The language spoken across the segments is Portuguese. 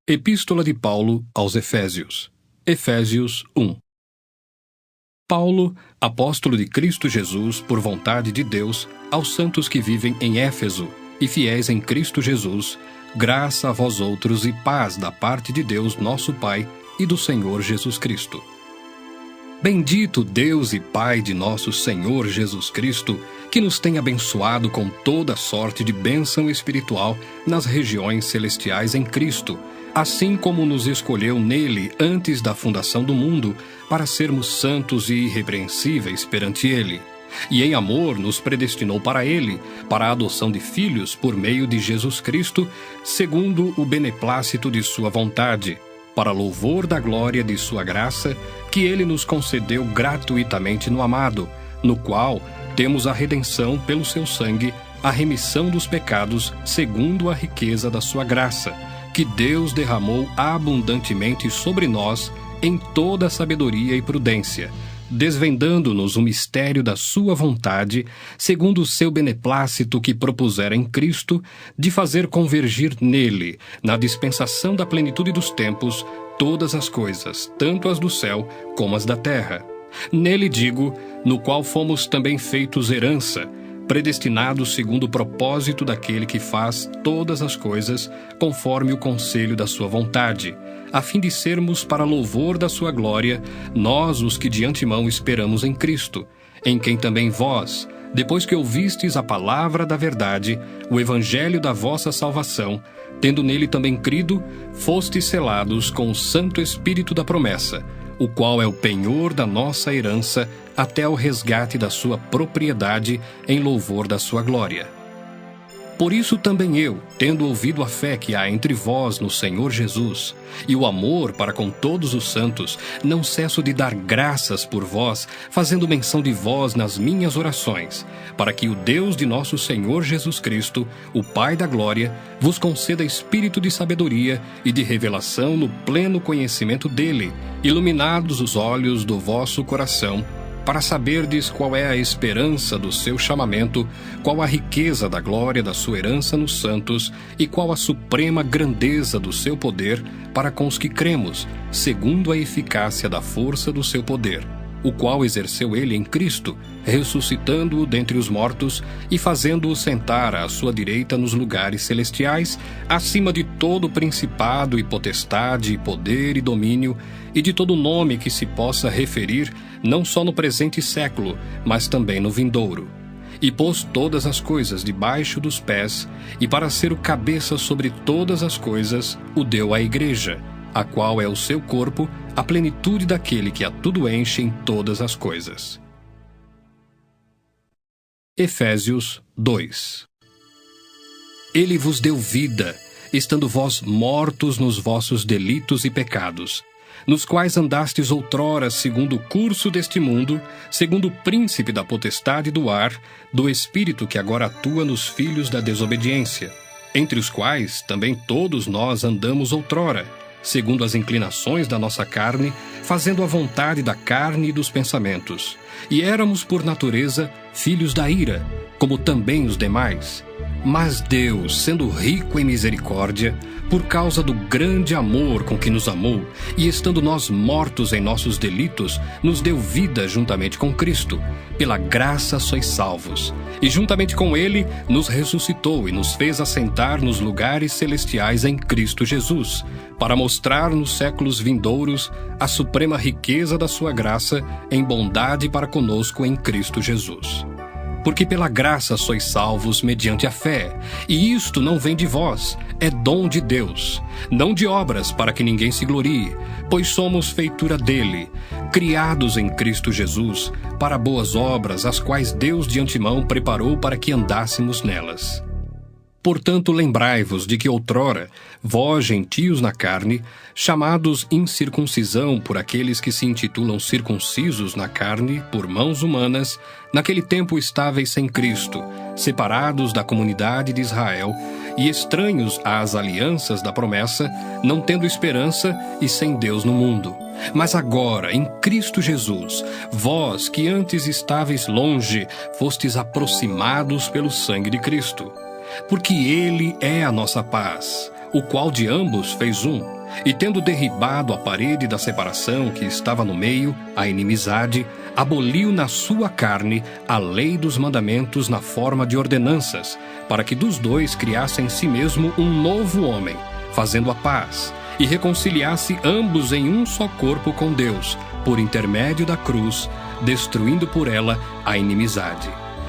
Epístola de Paulo aos Efésios. Efésios 1. Paulo, apóstolo de Cristo Jesus, por vontade de Deus, aos santos que vivem em Éfeso e fiéis em Cristo Jesus, graça a vós outros e paz da parte de Deus nosso Pai e do Senhor Jesus Cristo. Bendito Deus e Pai de nosso Senhor Jesus Cristo, que nos tem abençoado com toda sorte de bênção espiritual nas regiões celestiais em Cristo, assim como nos escolheu nele antes da fundação do mundo, para sermos santos e irrepreensíveis perante ele. E em amor nos predestinou para ele, para a adoção de filhos por meio de Jesus Cristo, segundo o beneplácito de sua vontade, para louvor da glória de sua graça, que ele nos concedeu gratuitamente no amado, no qual temos a redenção pelo seu sangue, a remissão dos pecados, segundo a riqueza da sua graça, que Deus derramou abundantemente sobre nós em toda sabedoria e prudência, desvendando-nos o mistério da sua vontade, segundo o seu beneplácito que propusera em Cristo, de fazer convergir nele, na dispensação da plenitude dos tempos, todas as coisas, tanto as do céu como as da terra. Nele digo, no qual fomos também feitos herança, predestinados segundo o propósito daquele que faz todas as coisas, conforme o conselho da sua vontade, a fim de sermos para louvor da sua glória, nós os que de antemão esperamos em Cristo, em quem também vós, depois que ouvistes a palavra da verdade, o evangelho da vossa salvação, tendo nele também crido, fostes selados com o Santo Espírito da promessa, o qual é o penhor da nossa herança até ao resgate da sua propriedade em louvor da sua glória. Por isso também eu, tendo ouvido a fé que há entre vós no Senhor Jesus, e o amor para com todos os santos, não cesso de dar graças por vós, fazendo menção de vós nas minhas orações, para que o Deus de nosso Senhor Jesus Cristo, o Pai da glória, vos conceda espírito de sabedoria e de revelação no pleno conhecimento dele, iluminados os olhos do vosso coração, para saberdes qual é a esperança do seu chamamento, qual a riqueza da glória da sua herança nos santos, e qual a suprema grandeza do seu poder para com os que cremos, segundo a eficácia da força do seu poder, o qual exerceu ele em Cristo, ressuscitando-o dentre os mortos e fazendo-o sentar à sua direita nos lugares celestiais, acima de todo principado e potestade e poder e domínio, e de todo nome que se possa referir, não só no presente século, mas também no vindouro. E pôs todas as coisas debaixo dos pés, e para ser o cabeça sobre todas as coisas, o deu à igreja, a qual é o seu corpo, a plenitude daquele que a tudo enche em todas as coisas. Efésios 2. Ele vos deu vida, estando vós mortos nos vossos delitos e pecados, nos quais andastes outrora segundo o curso deste mundo, segundo o príncipe da potestade do ar, do espírito que agora atua nos filhos da desobediência, entre os quais também todos nós andamos outrora, segundo as inclinações da nossa carne, fazendo a vontade da carne e dos pensamentos. E éramos por natureza filhos da ira, como também os demais. Mas Deus, sendo rico em misericórdia, por causa do grande amor com que nos amou, e estando nós mortos em nossos delitos, nos deu vida juntamente com Cristo. Pela graça sois salvos. E juntamente com ele nos ressuscitou e nos fez assentar nos lugares celestiais em Cristo Jesus, para mostrar nos séculos vindouros a suprema riqueza da sua graça em bondade para conosco em Cristo Jesus. Porque pela graça sois salvos mediante a fé, e isto não vem de vós, é dom de Deus, não de obras para que ninguém se glorie, pois somos feitura dele, criados em Cristo Jesus, para boas obras, as quais Deus de antemão preparou para que andássemos nelas. Portanto, lembrai-vos de que outrora, vós, gentios na carne, chamados incircuncisão por aqueles que se intitulam circuncisos na carne por mãos humanas, naquele tempo estáveis sem Cristo, separados da comunidade de Israel e estranhos às alianças da promessa, não tendo esperança e sem Deus no mundo. Mas agora, em Cristo Jesus, vós que antes estáveis longe, fostes aproximados pelo sangue de Cristo. Porque ele é a nossa paz, o qual de ambos fez um, E tendo derribado a parede da separação que estava no meio, a inimizade, aboliu na sua carne a lei dos mandamentos na forma de ordenanças, para que dos dois criasse em si mesmo um novo homem, fazendo a paz, e reconciliasse ambos em um só corpo com Deus, por intermédio da cruz, destruindo por ela a inimizade.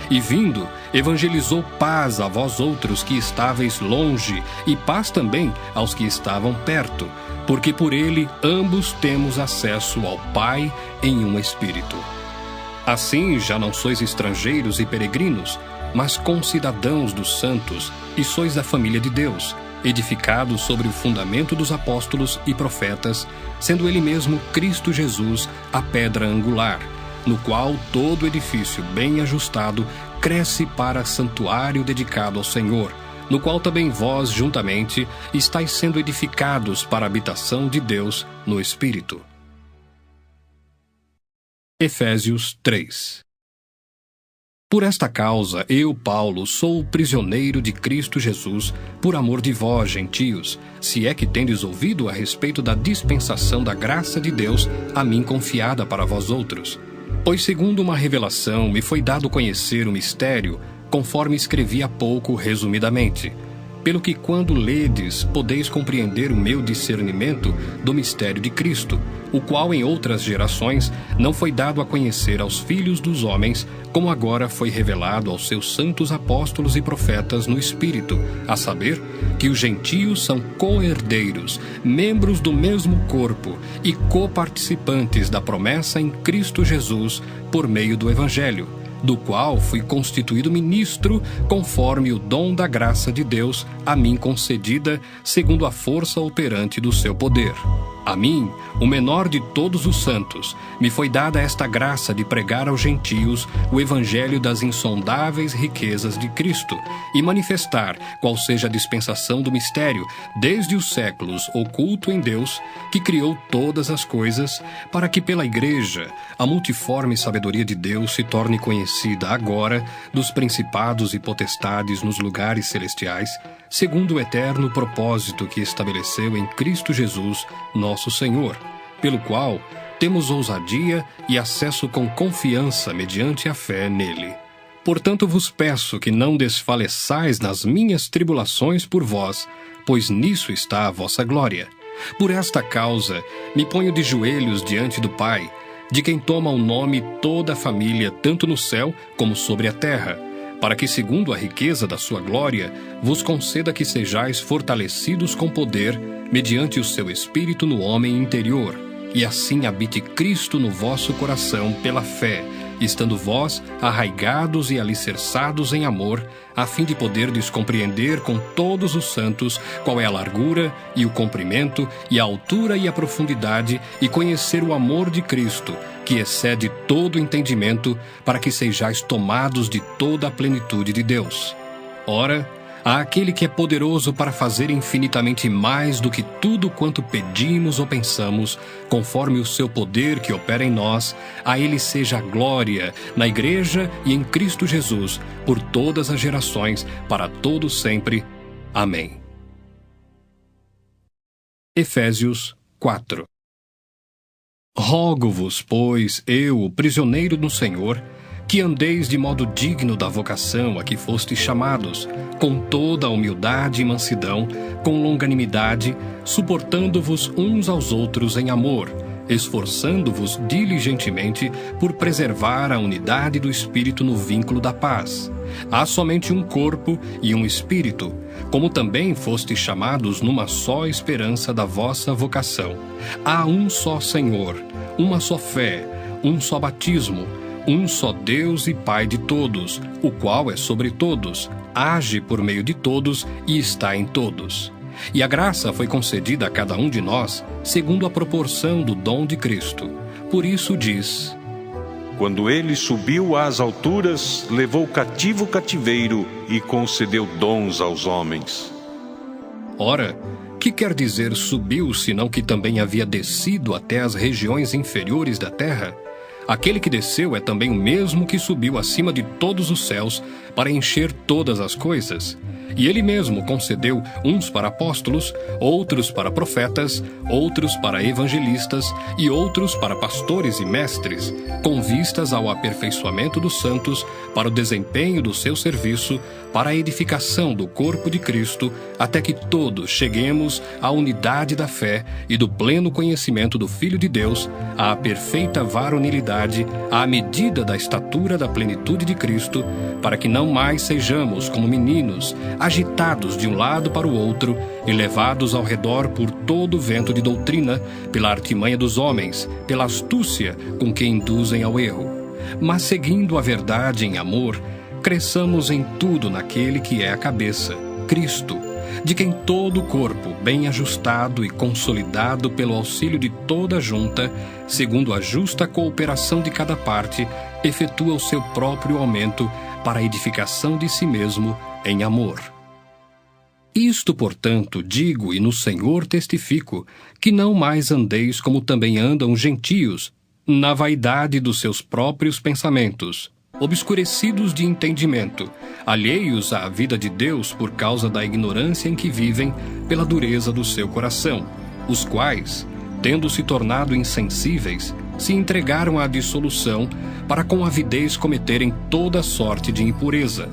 E vindo, evangelizou paz a vós outros que estáveis longe, e paz também aos que estavam perto, porque por ele ambos temos acesso ao Pai em um Espírito. Assim já não sois estrangeiros e peregrinos, mas concidadãos dos santos, e sois da família de Deus, edificados sobre o fundamento dos apóstolos e profetas, sendo ele mesmo Cristo Jesus a pedra angular, no qual todo edifício bem ajustado cresce para santuário dedicado ao Senhor, no qual também vós, juntamente, estáis sendo edificados para a habitação de Deus no Espírito. Efésios 3. Por esta causa, eu, Paulo, sou o prisioneiro de Cristo Jesus, por amor de vós, gentios, se é que tendes ouvido a respeito da dispensação da graça de Deus a mim confiada para vós outros. Pois segundo uma revelação me foi dado conhecer o mistério, conforme escrevi há pouco resumidamente. Pelo que quando ledes, podeis compreender o meu discernimento do mistério de Cristo, o qual em outras gerações não foi dado a conhecer aos filhos dos homens, como agora foi revelado aos seus santos apóstolos e profetas no Espírito, a saber, que os gentios são co-herdeiros, membros do mesmo corpo e coparticipantes da promessa em Cristo Jesus por meio do Evangelho, do qual fui constituído ministro conforme o dom da graça de Deus a mim concedida, segundo a força operante do seu poder. A mim, o menor de todos os santos, me foi dada esta graça de pregar aos gentios o evangelho das insondáveis riquezas de Cristo e manifestar qual seja a dispensação do mistério, desde os séculos oculto em Deus, que criou todas as coisas, para que pela Igreja a multiforme sabedoria de Deus se torne conhecida agora dos principados e potestades nos lugares celestiais, segundo o eterno propósito que estabeleceu em Cristo Jesus, nosso Senhor, pelo qual temos ousadia e acesso com confiança mediante a fé nele. Portanto vos peço que não desfaleçais nas minhas tribulações por vós, pois nisso está a vossa glória. Por esta causa me ponho de joelhos diante do Pai, de quem toma o nome toda a família, tanto no céu como sobre a terra, para que, segundo a riqueza da sua glória, vos conceda que sejais fortalecidos com poder, mediante o seu Espírito no homem interior, e assim habite Cristo no vosso coração pela fé, estando vós arraigados e alicerçados em amor, a fim de poderdes compreender com todos os santos qual é a largura e o comprimento e a altura e a profundidade, e conhecer o amor de Cristo, que excede todo entendimento, para que sejais tomados de toda a plenitude de Deus. Ora, há aquele que é poderoso para fazer infinitamente mais do que tudo quanto pedimos ou pensamos, conforme o seu poder que opera em nós, a ele seja a glória, na Igreja e em Cristo Jesus, por todas as gerações, para todo sempre. Amém. Efésios 4. Rogo-vos, pois, eu, o prisioneiro do Senhor, que andeis de modo digno da vocação a que fostes chamados, com toda a humildade e mansidão, com longanimidade, suportando-vos uns aos outros em amor, esforçando-vos diligentemente por preservar a unidade do Espírito no vínculo da paz. Há somente um corpo e um Espírito, como também fostes chamados numa só esperança da vossa vocação. Há um só Senhor, uma só fé, um só batismo, um só Deus e Pai de todos, o qual é sobre todos, age por meio de todos e está em todos. E a graça foi concedida a cada um de nós, segundo a proporção do dom de Cristo. Por isso diz: Quando ele subiu às alturas, levou cativo o cativeiro e concedeu dons aos homens. Ora, que quer dizer subiu, senão que também havia descido até as regiões inferiores da terra? Aquele que desceu é também o mesmo que subiu acima de todos os céus para encher todas as coisas. E ele mesmo concedeu uns para apóstolos, outros para profetas, outros para evangelistas e outros para pastores e mestres, com vistas ao aperfeiçoamento dos santos, para o desempenho do seu serviço, para a edificação do corpo de Cristo, até que todos cheguemos à unidade da fé e do pleno conhecimento do Filho de Deus, à perfeita varonilidade, à medida da estatura da plenitude de Cristo, para que não mais sejamos como meninos, agitados de um lado para o outro e levados ao redor por todo o vento de doutrina, pela artimanha dos homens, pela astúcia com que induzem ao erro. Mas seguindo a verdade em amor, cresçamos em tudo naquele que é a cabeça, Cristo, de quem todo o corpo, bem ajustado e consolidado pelo auxílio de toda a junta, segundo a justa cooperação de cada parte, efetua o seu próprio aumento para a edificação de si mesmo em amor. Isto, portanto, digo e no Senhor testifico, que não mais andeis como também andam os gentios, na vaidade dos seus próprios pensamentos, obscurecidos de entendimento, alheios à vida de Deus por causa da ignorância em que vivem, pela dureza do seu coração, os quais, tendo se tornado insensíveis, se entregaram à dissolução, para com avidez cometerem toda sorte de impureza.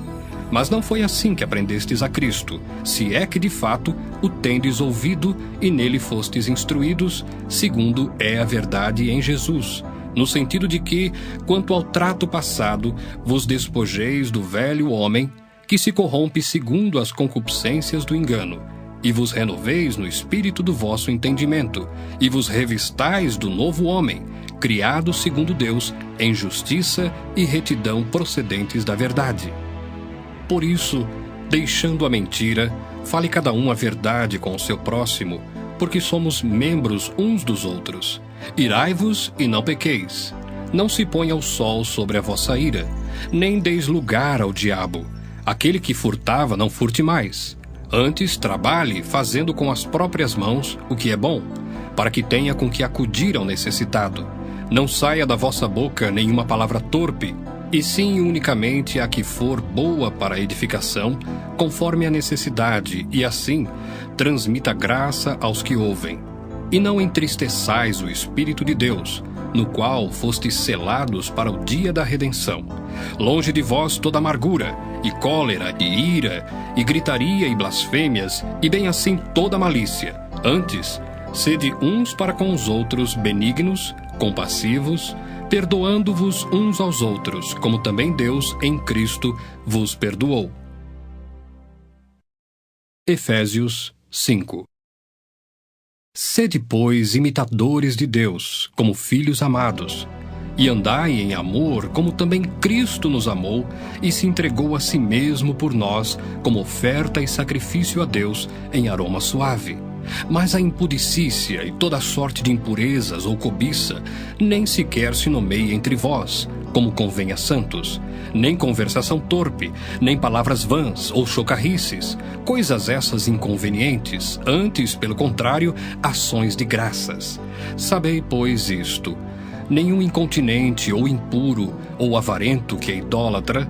Mas não foi assim que aprendestes a Cristo, se é que de fato o tendes ouvido e nele fostes instruídos, segundo é a verdade em Jesus, no sentido de que, quanto ao trato passado, vos despojeis do velho homem, que se corrompe segundo as concupiscências do engano, e vos renoveis no espírito do vosso entendimento, e vos revistais do novo homem, criado segundo Deus, em justiça e retidão procedentes da verdade. Por isso, deixando a mentira, fale cada um a verdade com o seu próximo, porque somos membros uns dos outros. Irai-vos e não pequeis. Não se ponha o sol sobre a vossa ira, nem deis lugar ao diabo. Aquele que furtava, não furte mais. Antes, trabalhe, fazendo com as próprias mãos o que é bom, para que tenha com que acudir ao necessitado. Não saia da vossa boca nenhuma palavra torpe, e sim unicamente a que for boa para a edificação, conforme a necessidade, e assim transmita graça aos que ouvem. E não entristeçais o Espírito de Deus, no qual fostes selados para o dia da redenção. Longe de vós toda amargura, e cólera, e ira, e gritaria, e blasfêmias, e bem assim toda malícia. Antes, sede uns para com os outros benignos, compassivos, perdoando-vos uns aos outros, como também Deus, em Cristo, vos perdoou. Efésios 5. Sede, pois, imitadores de Deus, como filhos amados, e andai em amor, como também Cristo nos amou e se entregou a si mesmo por nós, como oferta e sacrifício a Deus em aroma suave. Mas a impudicícia e toda sorte de impurezas ou cobiça nem sequer se nomeia entre vós, como convém a santos, nem conversação torpe, nem palavras vãs ou chocarrices, coisas essas inconvenientes, antes, pelo contrário, ações de graças. Sabei, pois, isto: nenhum incontinente ou impuro ou avarento que é idólatra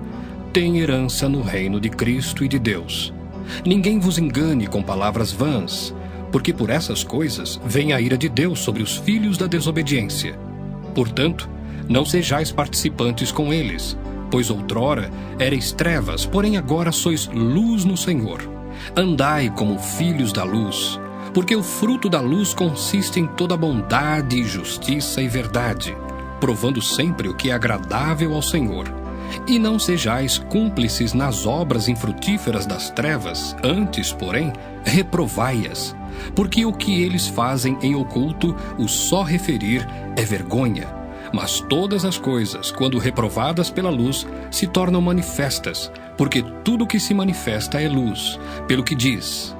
tem herança no reino de Cristo e de Deus. Ninguém vos engane com palavras vãs, porque por essas coisas vem a ira de Deus sobre os filhos da desobediência. Portanto, não sejais participantes com eles, pois outrora erais trevas, porém agora sois luz no Senhor. Andai como filhos da luz, porque o fruto da luz consiste em toda bondade, justiça e verdade, provando sempre o que é agradável ao Senhor. E não sejais cúmplices nas obras infrutíferas das trevas, antes, porém, reprovai-as, porque o que eles fazem em oculto, o só referir é vergonha. Mas todas as coisas, quando reprovadas pela luz, se tornam manifestas, porque tudo que se manifesta é luz, pelo que diz: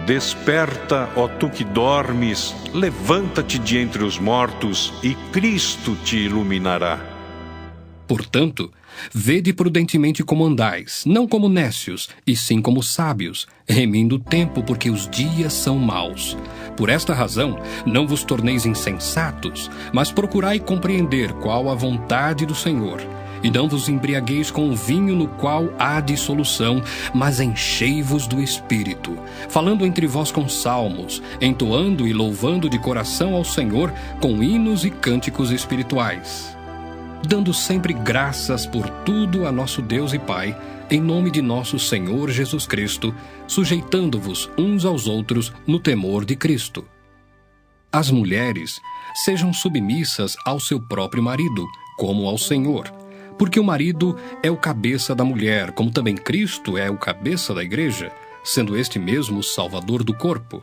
Desperta, ó tu que dormes, levanta-te de entre os mortos, e Cristo te iluminará. Portanto, vede prudentemente como andais, não como nécios, e sim como sábios, remindo o tempo, porque os dias são maus. Por esta razão, não vos torneis insensatos, mas procurai compreender qual a vontade do Senhor. E não vos embriagueis com o vinho no qual há dissolução, mas enchei-vos do Espírito, falando entre vós com salmos, entoando e louvando de coração ao Senhor com hinos e cânticos espirituais, dando sempre graças por tudo a nosso Deus e Pai, em nome de nosso Senhor Jesus Cristo, sujeitando-vos uns aos outros no temor de Cristo. As mulheres sejam submissas ao seu próprio marido, como ao Senhor, porque o marido é o cabeça da mulher, como também Cristo é o cabeça da igreja, sendo este mesmo o Salvador do corpo.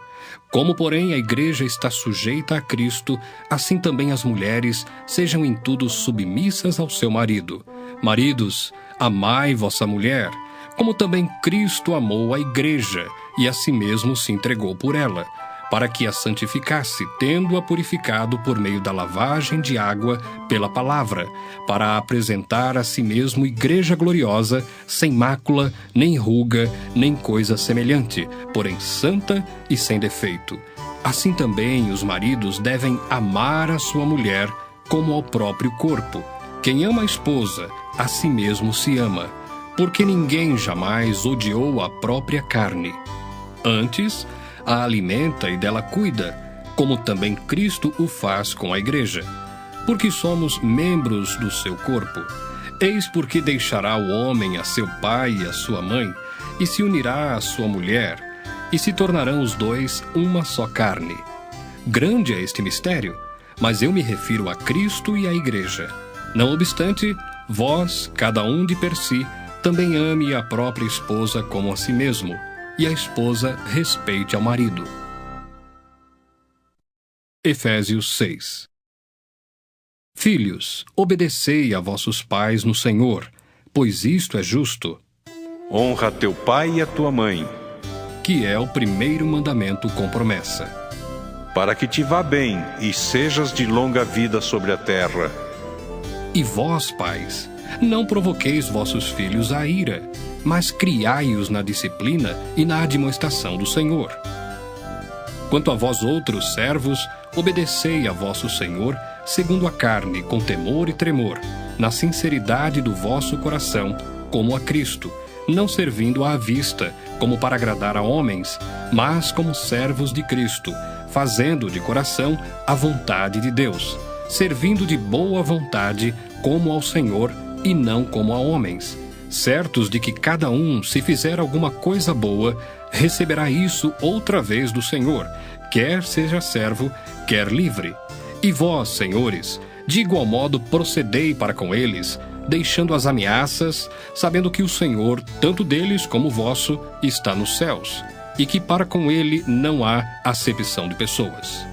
Como, porém, a igreja está sujeita a Cristo, assim também as mulheres sejam em tudo submissas ao seu marido. Maridos, amai vossa mulher, como também Cristo amou a igreja e a si mesmo se entregou por ela, para que a santificasse, tendo-a purificado por meio da lavagem de água pela palavra, para a apresentar a si mesmo igreja gloriosa, sem mácula, nem ruga, nem coisa semelhante, porém santa e sem defeito. Assim também os maridos devem amar a sua mulher como ao próprio corpo. Quem ama a esposa, a si mesmo se ama, porque ninguém jamais odiou a própria carne. Antes, a alimenta e dela cuida, como também Cristo o faz com a igreja, porque somos membros do seu corpo. Eis porque deixará o homem a seu pai e a sua mãe, e se unirá à sua mulher, e se tornarão os dois uma só carne. Grande é este mistério, mas eu me refiro a Cristo e à igreja. Não obstante, vós, cada um de per si, também ame a própria esposa como a si mesmo, e a esposa respeite ao marido. Efésios 6. Filhos, obedecei a vossos pais no Senhor, pois isto é justo. Honra teu pai e a tua mãe, que é o primeiro mandamento com promessa, para que te vá bem e sejas de longa vida sobre a terra. E vós, pais, não provoqueis vossos filhos à ira, mas criai-os na disciplina e na admoestação do Senhor. Quanto a vós outros servos, obedecei a vosso Senhor, segundo a carne, com temor e tremor, na sinceridade do vosso coração, como a Cristo, não servindo à vista, como para agradar a homens, mas como servos de Cristo, fazendo de coração a vontade de Deus, servindo de boa vontade, como ao Senhor e não como a homens, certos de que cada um, se fizer alguma coisa boa, receberá isso outra vez do Senhor, quer seja servo, quer livre. E vós, senhores, de igual modo procedei para com eles, deixando as ameaças, sabendo que o Senhor, tanto deles como vosso, está nos céus, e que para com ele não há acepção de pessoas.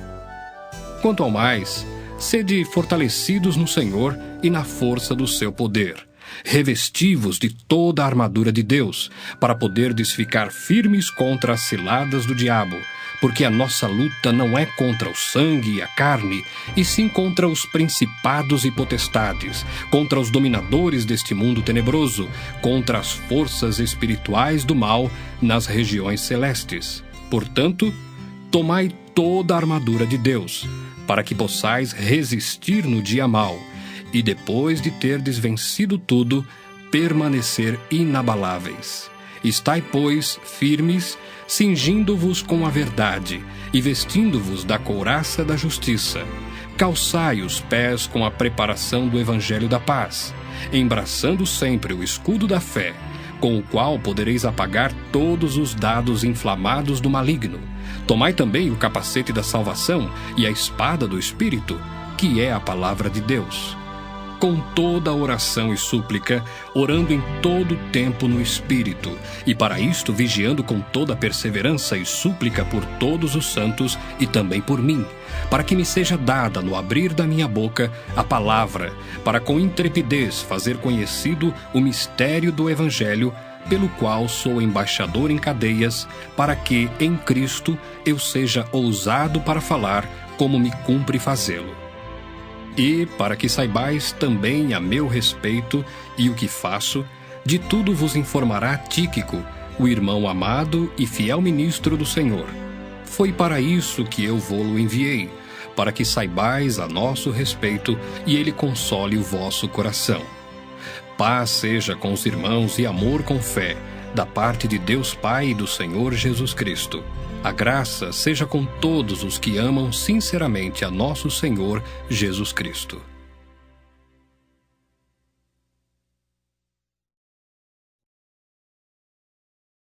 Quanto ao mais, sede fortalecidos no Senhor e na força do seu poder. Revesti-vos de toda a armadura de Deus, para poderdes ficar firmes contra as ciladas do diabo, porque a nossa luta não é contra o sangue e a carne, e sim contra os principados e potestades, contra os dominadores deste mundo tenebroso, contra as forças espirituais do mal nas regiões celestes. Portanto, tomai toda a armadura de Deus, para que possais resistir no dia mau, e depois de terdes vencido tudo, permanecer inabaláveis. Estai, pois, firmes, cingindo-vos com a verdade, e vestindo-vos da couraça da justiça. Calçai os pés com a preparação do evangelho da paz, embraçando sempre o escudo da fé, com o qual podereis apagar todos os dados inflamados do maligno. Tomai também o capacete da salvação e a espada do Espírito, que é a palavra de Deus. Com toda a oração e súplica, orando em todo o tempo no Espírito, e para isto vigiando com toda a perseverança e súplica por todos os santos e também por mim, para que me seja dada no abrir da minha boca a palavra, para com intrepidez fazer conhecido o mistério do Evangelho, pelo qual sou embaixador em cadeias, para que, em Cristo, eu seja ousado para falar como me cumpre fazê-lo. E, para que saibais também a meu respeito e o que faço, de tudo vos informará Tíquico, o irmão amado e fiel ministro do Senhor. Foi para isso que eu vô-lo enviei, para que saibais a nosso respeito e ele console o vosso coração. Paz seja com os irmãos e amor com fé, da parte de Deus Pai e do Senhor Jesus Cristo. A graça seja com todos os que amam sinceramente a nosso Senhor Jesus Cristo.